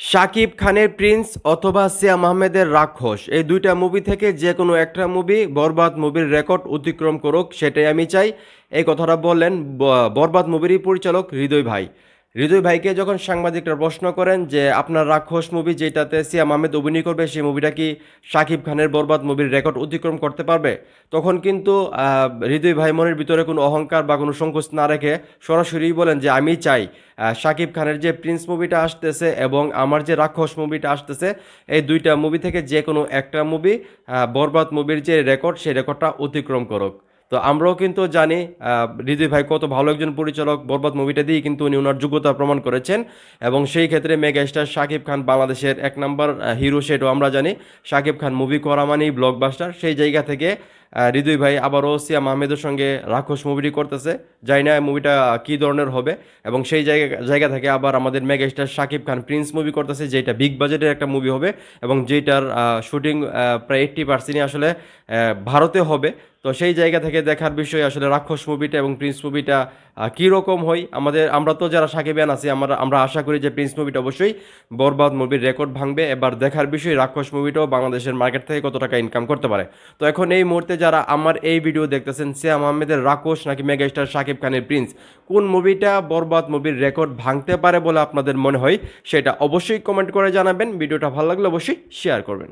শাকিব খানের প্রিন্স অথবা সিয়াম আহমেদের রাক্ষস এই দুইটা মুভি থেকে যে কোনো একটা মুভি বরবাদ মুভির রেকর্ড অতিক্রম করুক সেটাই আমি চাই। এই কথাটা বললেন বরবাদ মুভিরই পরিচালক হৃদয় ভাই। হৃদয় ভাইকে যখন সাংবাদিকরা প্রশ্ন করেন যে আপনার রাক্ষস মুভি যেটাতে সিয়াম আহমেদ অভিনয় করবে সেই মুভিটা কি শাকিব খানের বরবাদ মুভির রেকর্ড অতিক্রম করতে পারবে, তখন কিন্তু হৃদয় ভাই মনের ভিতরে কোনো অহংকার বা কোনো সংকোচ না রেখে সরাসরি বলেন যে আমি চাই শাকিব খানের যে প্রিন্স মুভিটা আসতেছে এবং আমার যে রাক্ষস মুভিটা আসতেছে এই দুইটা মুভি থেকে যে কোনো একটা মুভি বরবাদ মুভির যে রেকর্ড সেই রেকর্ডটা অতিক্রম করুক। তো আমরাও কিন্তু জানি হৃদয় ভাই কত ভালো একজন পরিচালক, বরবাদ মুভিটা দিয়ে কিন্তু উনি ওনার যোগ্যতা প্রমাণ করেছেন এবং সেই ক্ষেত্রে মেগা স্টার শাকিব খান বাংলাদেশের এক নাম্বার হিরো সেটাও আমরা জানি। শাকিব খান মুভি করা মানেই ব্লকবাস্টার, সেই জায়গা থেকে হৃদয় ভাই আবারও সিয়াম আহমেদের সঙ্গে রাক্ষস মুভিটি করতেছে। জানি না মুভিটা কী ধরনের হবে এবং সেই জায়গা থেকে আবার আমাদের megastar Shakib Khan Prince movie করতেছে, যেটা বিগ বাজেটের একটা মুভি হবে এবং যেটার শুটিং প্রায় 80% আসলে ভারতে হবে। তো সেই জায়গা থেকে দেখার বিষয় আসলে রাক্ষস মুভিটা এবং প্রিন্স মুভিটা কীরকম হয়। আমরা তো যারা সাকিবিয়ান আছি আমরা আশা করি যে প্রিন্স মুভিটা অবশ্যই বরবাদ মুভির রেকর্ড ভাঙবে। এবার দেখার বিষয় রাক্ষস মুভিটাও বাংলাদেশের মার্কেট থেকে কত টাকা ইনকাম করতে পারে। তো এখন এই মুহূর্তে যারা আমার এই ভিডিও দেখতেছেন, সিয়াম আহমেদের রাক্ষস নাকি মেগাস্টার শাকিব খানের প্রিন্স, কোন মুভিটা বরবাদ মুভির রেকর্ড ভাঙতে পারে বলে আপনাদের মনে হয় সেটা অবশ্যই কমেন্ট করে জানাবেন। ভিডিওটা ভালো লাগলে অবশ্যই শেয়ার করবেন।